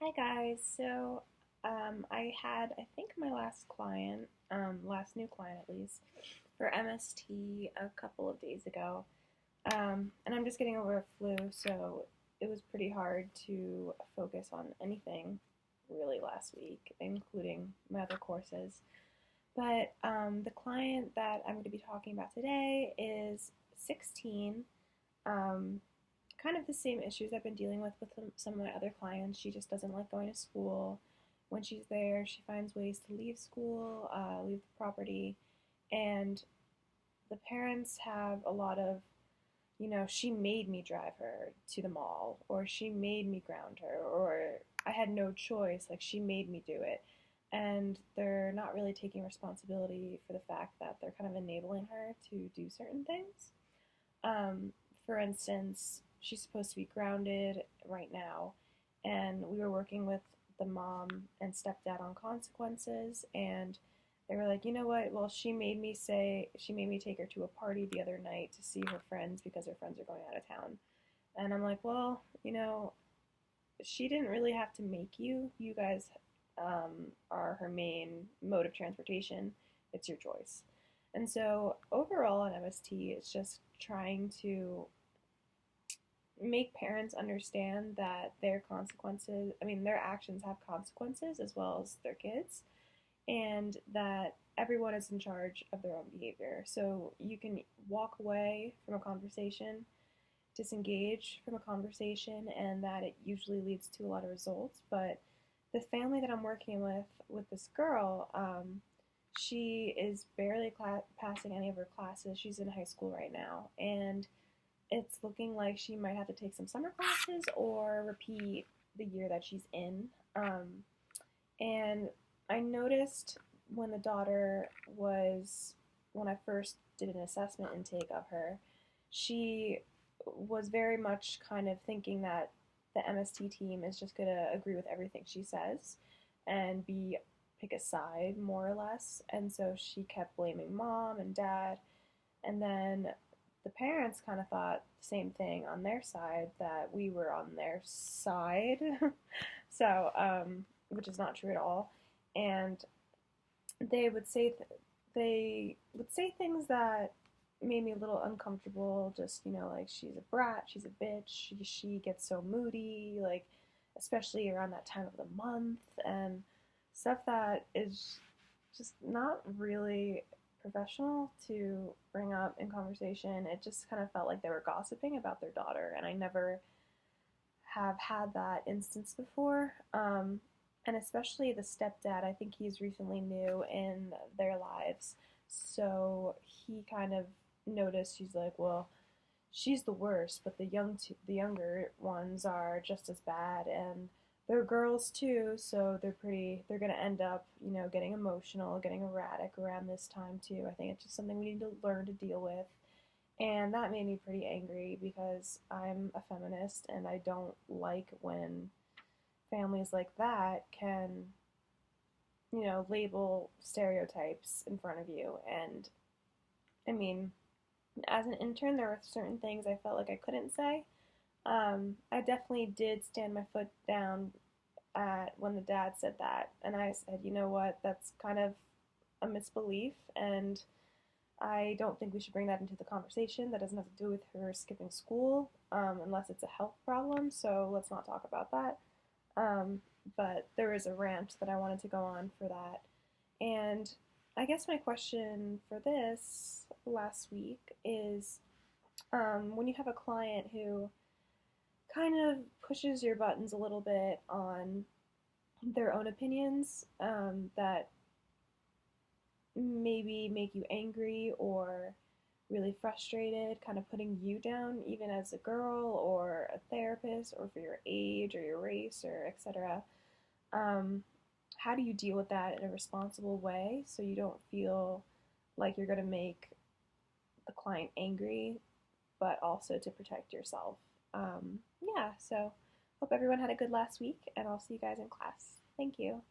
Hi guys. I had my last client, last new client at least, for MST a couple of days ago. And I'm just getting over a flu, so it was pretty hard to focus on anything really last week, including my other courses. But the client that I'm going to be talking about today is 16. Um, Kind of the same issues I've been dealing with some of my other clients. She just doesn't like going to school. When she's there, she finds ways to leave school, leave the property, and the parents have a lot of, she made me drive her to the mall, or she made me ground her, or I had no choice, like she made me do it. And they're not really taking responsibility for the fact that they're kind of enabling her to do certain things. Um, for instance, she's supposed to be grounded right now, and we were working with the mom and stepdad on consequences, and they were like, you know what? Well, she made me take her to a party the other night to see her friends because her friends are going out of town. And I'm like, well, she didn't really have to make you. You guys are her main mode of transportation. It's your choice. And so overall in MST, it's just trying to make parents understand that their actions have consequences as well as their kids, and that everyone is in charge of their own behavior. So you can walk away from a conversation, disengage from a conversation, and that it usually leads to a lot of results. But the family that I'm working with this girl, she is barely passing any of her classes. She's in high school right now, and it's looking like she might have to take some summer classes or repeat the year that she's in. And I noticed when the daughter was, when I first did an assessment intake of her, she was very much kind of thinking that the MST team is just going to agree with everything she says and pick a side more or less. And so she kept blaming mom and dad. And then the parents kind of thought the same thing on their side, that we were on their side. Which is not true at all. And they would say they would say things that made me a little uncomfortable. Just, like, she's a brat, she's a bitch, she gets so moody, like especially around that time of the month, and stuff that is just not really professional to bring up in conversation. It just kind of felt like they were gossiping about their daughter, and I never have had that instance before. And especially the stepdad, I think he's recently new in their lives. So he kind of noticed, he's like, well, she's the worst, but the younger ones are just as bad, and they're girls too, so they're gonna end up, getting emotional, getting erratic around this time too. I think it's just something we need to learn to deal with. And that made me pretty angry because I'm a feminist and I don't like when families like that can, label stereotypes in front of you. And I mean, as an intern, there were certain things I felt like I couldn't say. I definitely did stand my foot down when the dad said that. And I said, you know what, that's kind of a misbelief, and I don't think we should bring that into the conversation. That doesn't have to do with her skipping school, unless it's a health problem, so let's not talk about that. Um, but there was a rant that I wanted to go on for that. And I guess my question for this last week is, when you have a client who kind of pushes your buttons a little bit on their own opinions, that maybe make you angry or really frustrated, kind of putting you down, even as a girl or a therapist, or for your age or your race or etc. Um, how do you deal with that in a responsible way so you don't feel like you're going to make the client angry, but also to protect yourself? Yeah, so hope everyone had a good last week, and I'll see you guys in class. Thank you.